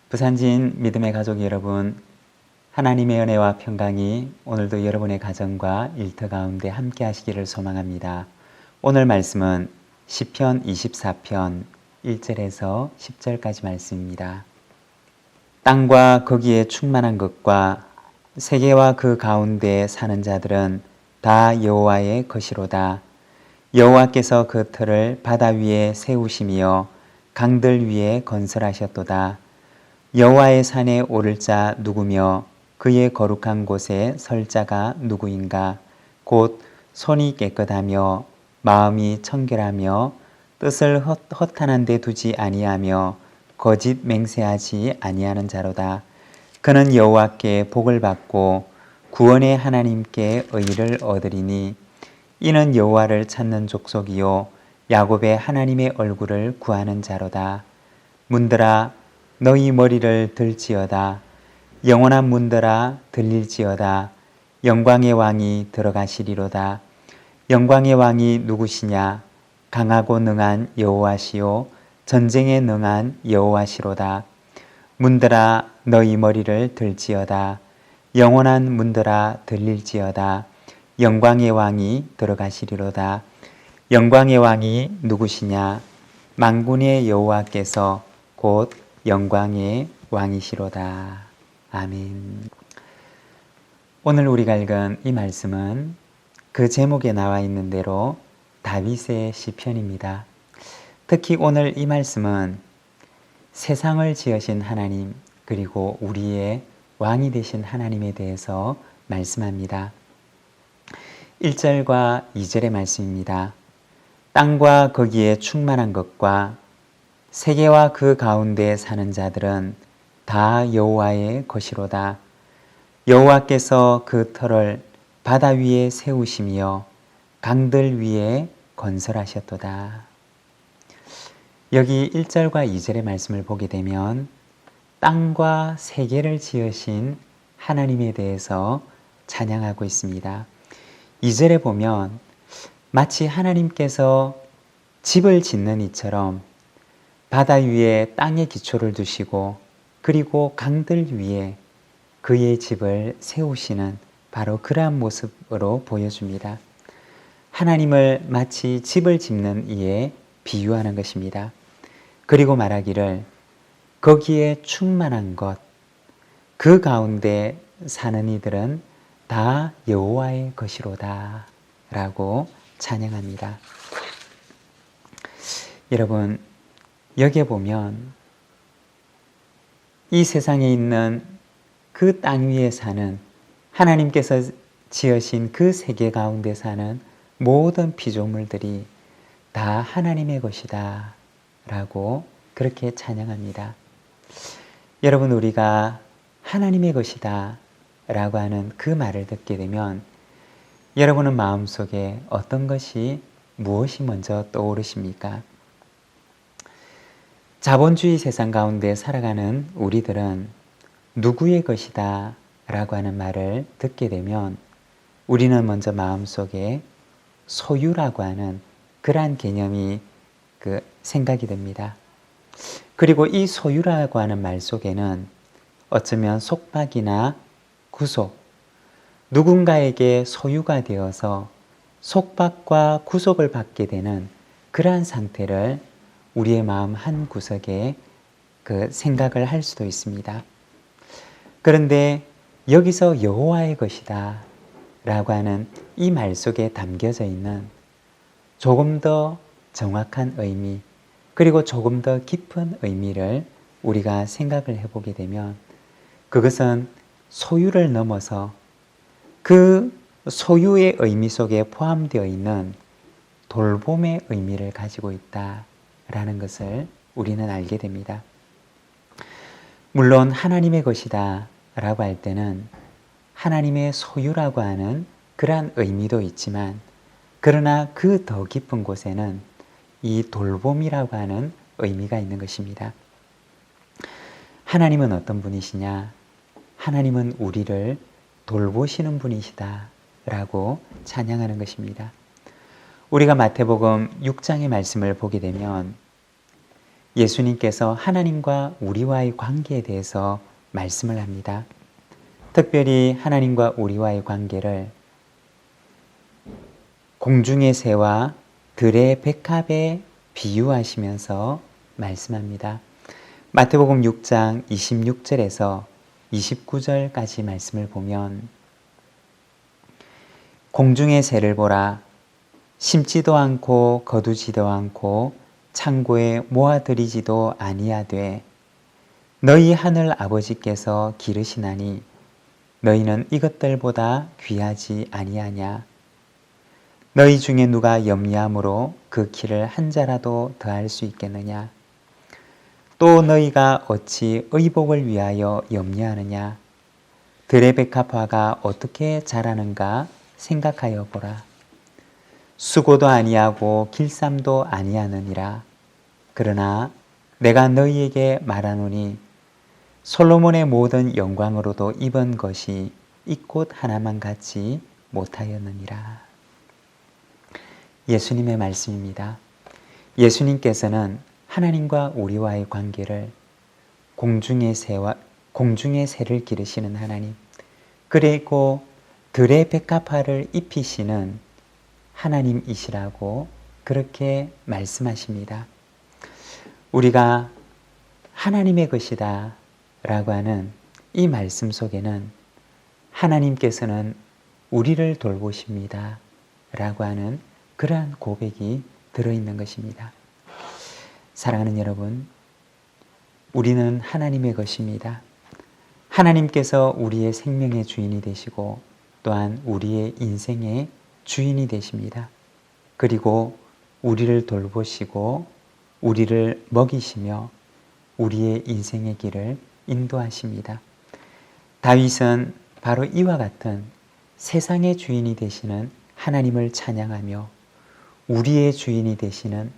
부산진 믿음의 가족 여러분, 하나님의 은혜와 평강이 오늘도 여러분의 가정과 일터 가운데 함께 하시기를 소망합니다. 오늘 말씀은 시편 24편 1절에서 10절까지 말씀입니다. 땅과 거기에 충만한 것과 세계와 그 가운데 사는 자들은 다 여호와의 것이로다. 여호와께서 그 터를 바다 위에 세우시며 강들 위에 건설하셨도다. 여호와의 산에 오를 자 누구며 그의 거룩한 곳에 설 자가 누구인가? 곧 손이 깨끗하며 마음이 청결하며 뜻을 허탄한 데 두지 아니하며 거짓 맹세하지 아니하는 자로다. 그는 여호와께 복을 받고 구원의 하나님께 의를 얻으리니 이는 여호와를 찾는 족속이요 야곱의 하나님의 얼굴을 구하는 자로다. 문들아 너희 머리를 들지어다. 영원한 문들아 들릴지어다. 영광의 왕이 들어가시리로다. 영광의 왕이 누구시냐? 강하고 능한 여호와시요 전쟁에 능한 여호와시로다. 문들아 너희 머리를 들지어다. 영원한 문들아 들릴지어다. 영광의 왕이 들어가시리로다. 영광의 왕이 누구시냐? 만군의 여호와께서 곧 영광의 왕이시로다. 아멘. 오늘 우리가 읽은 이 말씀은 그 제목에 나와 있는 대로 다윗의 시편입니다. 특히 오늘 이 말씀은 세상을 지으신 하나님 그리고 우리의 왕이 되신 하나님에 대해서 말씀합니다. 1절과 2절의 말씀입니다. 땅과 거기에 충만한 것과 세계와 그 가운데 사는 자들은 다 여호와의 것이로다. 여호와께서 그 터를 바다 위에 세우시며 강들 위에 건설하셨도다. 여기 1절과 2절의 말씀을 보게 되면 땅과 세계를 지으신 하나님에 대해서 찬양하고 있습니다. 2절에 보면 마치 하나님께서 집을 짓는 이처럼 바다 위에 땅의 기초를 두시고 그리고 강들 위에 그의 집을 세우시는 바로 그러한 모습으로 보여줍니다. 하나님을 마치 집을 짓는 이에 비유하는 것입니다. 그리고 말하기를 거기에 충만한 것, 그 가운데 사는 이들은 다 여호와의 것이로다 라고 찬양합니다. 여러분, 여기에 보면 이 세상에 있는 그 땅 위에 사는 하나님께서 지으신 그 세계 가운데 사는 모든 피조물들이 다 하나님의 것이다 라고 그렇게 찬양합니다. 여러분, 우리가 하나님의 것이다 라고 하는 그 말을 듣게 되면 여러분은 마음속에 어떤 것이 무엇이 먼저 떠오르십니까? 자본주의 세상 가운데 살아가는 우리들은 누구의 것이다 라고 하는 말을 듣게 되면 우리는 먼저 마음속에 소유라고 하는 그러한 개념이 생각이 됩니다. 그리고 이 소유라고 하는 말 속에는 어쩌면 속박이나 구속, 누군가에게 소유가 되어서 속박과 구속을 받게 되는 그러한 상태를 우리의 마음 한 구석에 생각을 할 수도 있습니다. 그런데 여기서 여호와의 것이다 라고 하는 이 말 속에 담겨져 있는 조금 더 정확한 의미 그리고 조금 더 깊은 의미를 우리가 생각을 해보게 되면 그것은 소유를 넘어서 그 소유의 의미 속에 포함되어 있는 돌봄의 의미를 가지고 있다라는 것을 우리는 알게 됩니다. 물론 하나님의 것이다 라고 할 때는 하나님의 소유라고 하는 그러한 의미도 있지만 그러나 그 더 깊은 곳에는 이 돌봄이라고 하는 의미가 있는 것입니다. 하나님은 어떤 분이시냐? 하나님은 우리를 돌보시는 분이시다 라고 찬양하는 것입니다. 우리가 마태복음 6장의 말씀을 보게 되면 예수님께서 하나님과 우리와의 관계에 대해서 말씀을 합니다. 특별히 하나님과 우리와의 관계를 공중의 새와 들의 백합에 비유하시면서 말씀합니다. 마태복음 6장 26절에서 29절까지 말씀을 보면 공중의 새를 보라. 심지도 않고 거두지도 않고 창고에 모아들이지도 아니하되 너희 하늘 아버지께서 기르시나니 너희는 이것들보다 귀하지 아니하냐. 너희 중에 누가 염려함으로 그 키를 한 자라도 더할 수 있겠느냐. 또 너희가 어찌 의복을 위하여 염려하느냐. 들의 백합화가 어떻게 자라는가 생각하여 보라. 수고도 아니하고 길쌈도 아니하느니라. 그러나 내가 너희에게 말하노니 솔로몬의 모든 영광으로도 입은 것이 이 꽃 하나만 같지 못하였느니라. 예수님의 말씀입니다. 예수님께서는 하나님과 우리와의 관계를 공중의 새를 기르시는 하나님, 그리고 들의 백합화를 입히시는 하나님이시라고 그렇게 말씀하십니다. 우리가 하나님의 것이다 라고 하는 이 말씀 속에는 하나님께서는 우리를 돌보십니다 라고 하는 그러한 고백이 들어있는 것입니다. 사랑하는 여러분, 우리는 하나님의 것입니다. 하나님께서 우리의 생명의 주인이 되시고 또한 우리의 인생의 주인이 되십니다. 그리고 우리를 돌보시고 우리를 먹이시며 우리의 인생의 길을 인도하십니다. 다윗은 바로 이와 같은 세상의 주인이 되시는 하나님을 찬양하며 우리의 주인이 되시는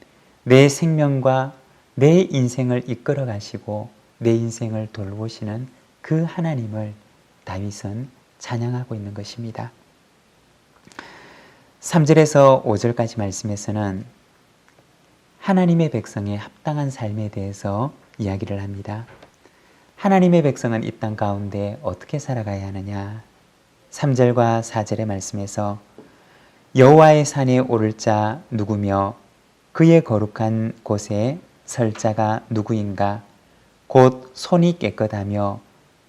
내 생명과 내 인생을 이끌어 가시고 내 인생을 돌보시는 그 하나님을 다윗은 찬양하고 있는 것입니다. 3절에서 5절까지 말씀에서는 하나님의 백성의 합당한 삶에 대해서 이야기를 합니다. 하나님의 백성은 이 땅 가운데 어떻게 살아가야 하느냐? 3절과 4절의 말씀에서 여호와의 산에 오를 자 누구며 그의 거룩한 곳에 설 자가 누구인가? 곧 손이 깨끗하며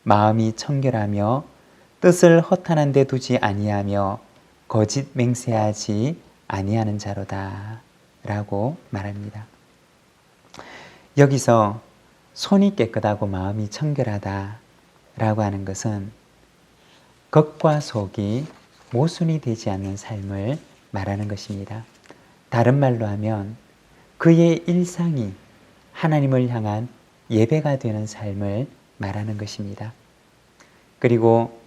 마음이 청결하며 뜻을 허탄한 데 두지 아니하며 거짓 맹세하지 아니하는 자로다 라고 말합니다. 여기서 손이 깨끗하고 마음이 청결하다 라고 하는 것은 겉과 속이 모순이 되지 않는 삶을 말하는 것입니다. 다른 말로 하면 그의 일상이 하나님을 향한 예배가 되는 삶을 말하는 것입니다. 그리고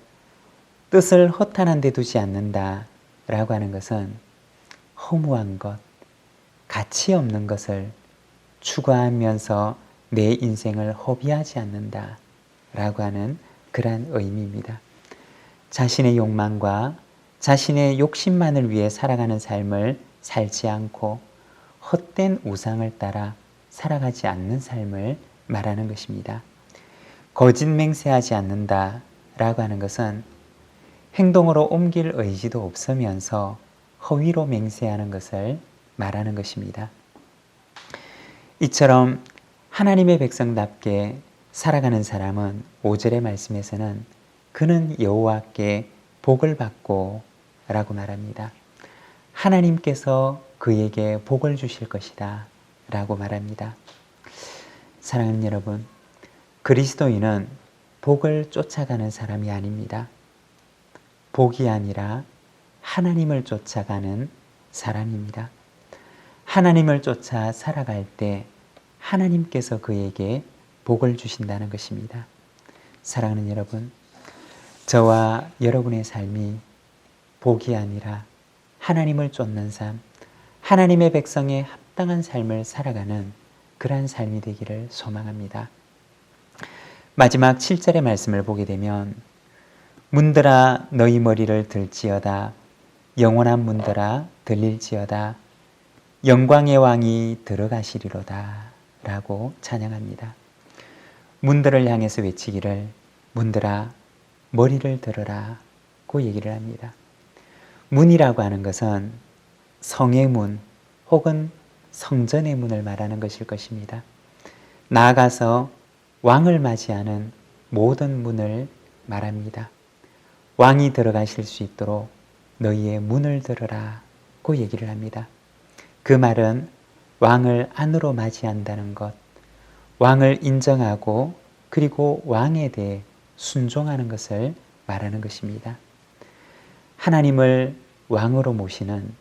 뜻을 허탄한 데 두지 않는다 라고 하는 것은 허무한 것, 가치 없는 것을 추구하면서 내 인생을 허비하지 않는다 라고 하는 그러한 의미입니다. 자신의 욕망과 자신의 욕심만을 위해 살아가는 삶을 살지 않고 헛된 우상을 따라 살아가지 않는 삶을 말하는 것입니다. 거짓 맹세하지 않는다 라고 하는 것은 행동으로 옮길 의지도 없으면서 허위로 맹세하는 것을 말하는 것입니다. 이처럼 하나님의 백성답게 살아가는 사람은 5절의 말씀에서는 그는 여호와께 복을 받고 라고 말합니다. 하나님께서 그에게 복을 주실 것이다 라고 말합니다. 사랑하는 여러분, 그리스도인은 복을 쫓아가는 사람이 아닙니다. 복이 아니라 하나님을 쫓아가는 사람입니다. 하나님을 쫓아 살아갈 때 하나님께서 그에게 복을 주신다는 것입니다. 사랑하는 여러분, 저와 여러분의 삶이 복이 아니라 하나님을 쫓는 삶, 하나님의 백성의 합당한 삶을 살아가는 그러한 삶이 되기를 소망합니다. 마지막 7절의 말씀을 보게 되면 문들아 너희 머리를 들지어다 영원한 문들아 들릴지어다 영광의 왕이 들어가시리로다 라고 찬양합니다. 문들을 향해서 외치기를 문들아 머리를 들어라 고 얘기를 합니다. 문이라고 하는 것은 성의 문 혹은 성전의 문을 말하는 것일 것입니다. 나아가서 왕을 맞이하는 모든 문을 말합니다. 왕이 들어가실 수 있도록 너희의 문을 들어라 고 얘기를 합니다. 그 말은 왕을 안으로 맞이한다는 것, 왕을 인정하고 그리고 왕에 대해 순종하는 것을 말하는 것입니다. 하나님을 왕으로 모시는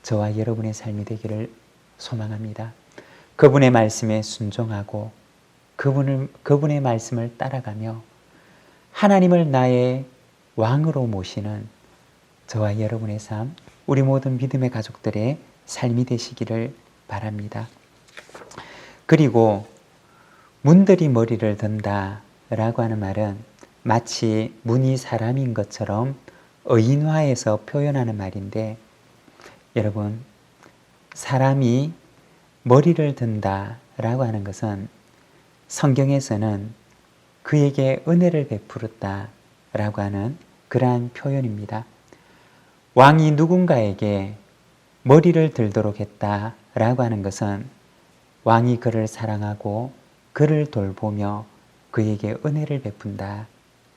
저와 여러분의 삶이 되기를 소망합니다. 그분의 말씀에 순종하고 그분의 말씀을 따라가며 하나님을 나의 왕으로 모시는 저와 여러분의 삶, 우리 모든 믿음의 가족들의 삶이 되시기를 바랍니다. 그리고 문들이 머리를 든다 라고 하는 말은 마치 문이 사람인 것처럼 의인화해서 표현하는 말인데, 여러분, 사람이 머리를 든다 라고 하는 것은 성경에서는 그에게 은혜를 베풀었다 라고 하는 그러한 표현입니다. 왕이 누군가에게 머리를 들도록 했다 라고 하는 것은 왕이 그를 사랑하고 그를 돌보며 그에게 은혜를 베푼다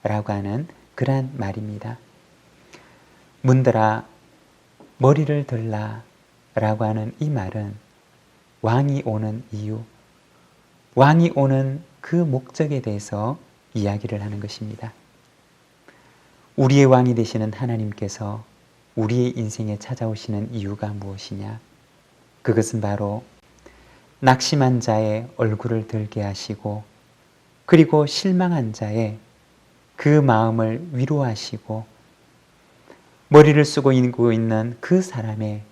라고 하는 그러한 말입니다. 문들아 머리를 들라 라고 하는 이 말은 왕이 오는 이유, 왕이 오는 그 목적에 대해서 이야기를 하는 것입니다. 우리의 왕이 되시는 하나님께서 우리의 인생에 찾아오시는 이유가 무엇이냐? 그것은 바로 낙심한 자의 얼굴을 들게 하시고 그리고 실망한 자의 그 마음을 위로하시고 머리를 쓰고 있는 그 사람의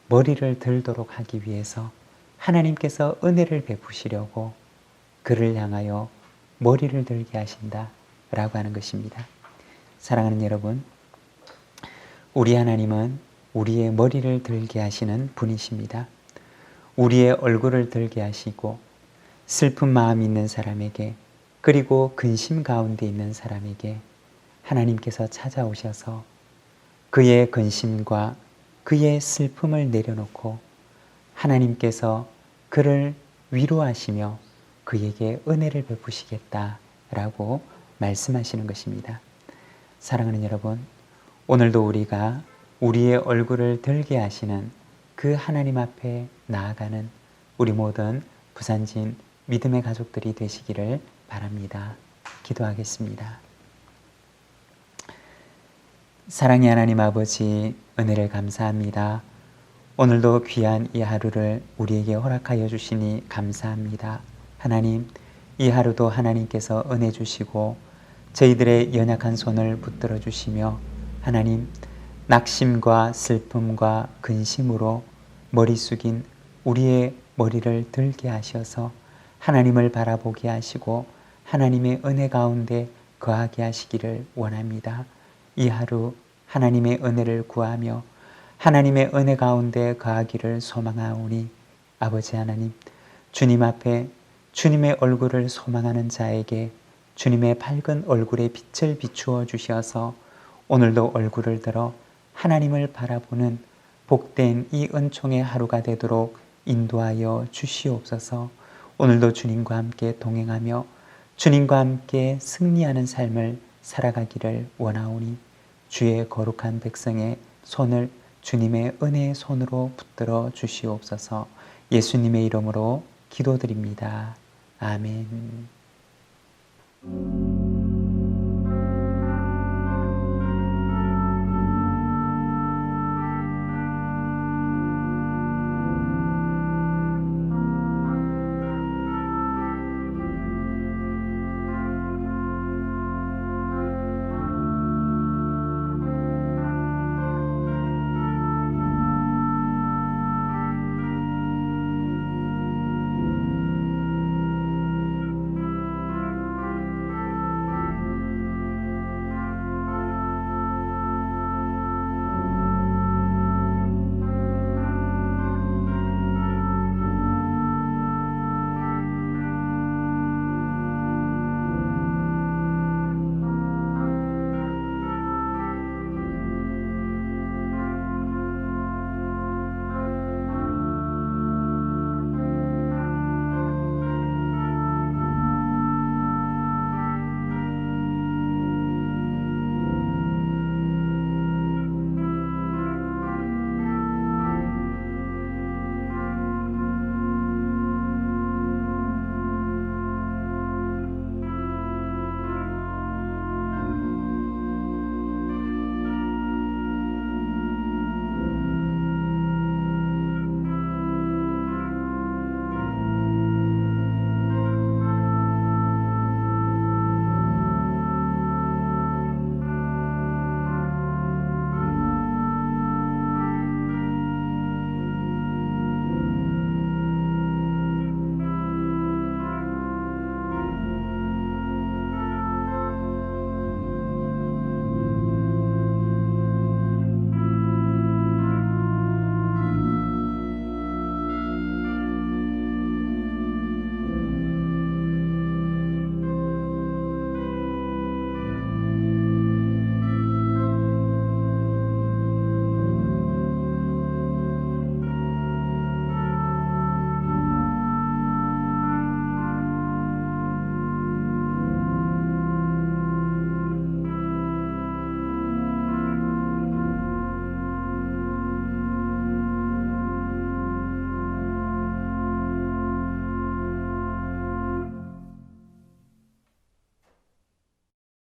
머리를 들도록 하기 위해서 하나님께서 은혜를 베푸시려고 그를 향하여 머리를 들게 하신다 라고 하는 것입니다. 사랑하는 여러분, 우리 하나님은 우리의 머리를 들게 하시는 분이십니다. 우리의 얼굴을 들게 하시고 슬픈 마음이 있는 사람에게 그리고 근심 가운데 있는 사람에게 하나님께서 찾아오셔서 그의 근심과 그의 슬픔을 내려놓고 하나님께서 그를 위로하시며 그에게 은혜를 베푸시겠다라고 말씀하시는 것입니다. 사랑하는 여러분, 오늘도 우리가 우리의 얼굴을 들게 하시는 그 하나님 앞에 나아가는 우리 모든 부산진 믿음의 가족들이 되시기를 바랍니다. 기도하겠습니다. 사랑의 하나님 아버지, 은혜를 감사합니다. 오늘도 귀한 이 하루를 우리에게 허락하여 주시니 감사합니다. 하나님, 이 하루도 하나님께서 은혜 주시고 저희들의 연약한 손을 붙들어 주시며 하나님, 낙심과 슬픔과 근심으로 머리 숙인 우리의 머리를 들게 하셔서 하나님을 바라보게 하시고 하나님의 은혜 가운데 거하게 하시기를 원합니다. 이 하루 하나님의 은혜를 구하며 하나님의 은혜 가운데 거하기를 소망하오니 아버지 하나님, 주님 앞에 주님의 얼굴을 소망하는 자에게 주님의 밝은 얼굴에 빛을 비추어 주셔서 오늘도 얼굴을 들어 하나님을 바라보는 복된 이 은총의 하루가 되도록 인도하여 주시옵소서. 오늘도 주님과 함께 동행하며 주님과 함께 승리하는 삶을 살아가기를 원하오니 주의 거룩한 백성의 손을 주님의 은혜의 손으로 붙들어 주시옵소서. 예수님의 이름으로 기도드립니다. 아멘.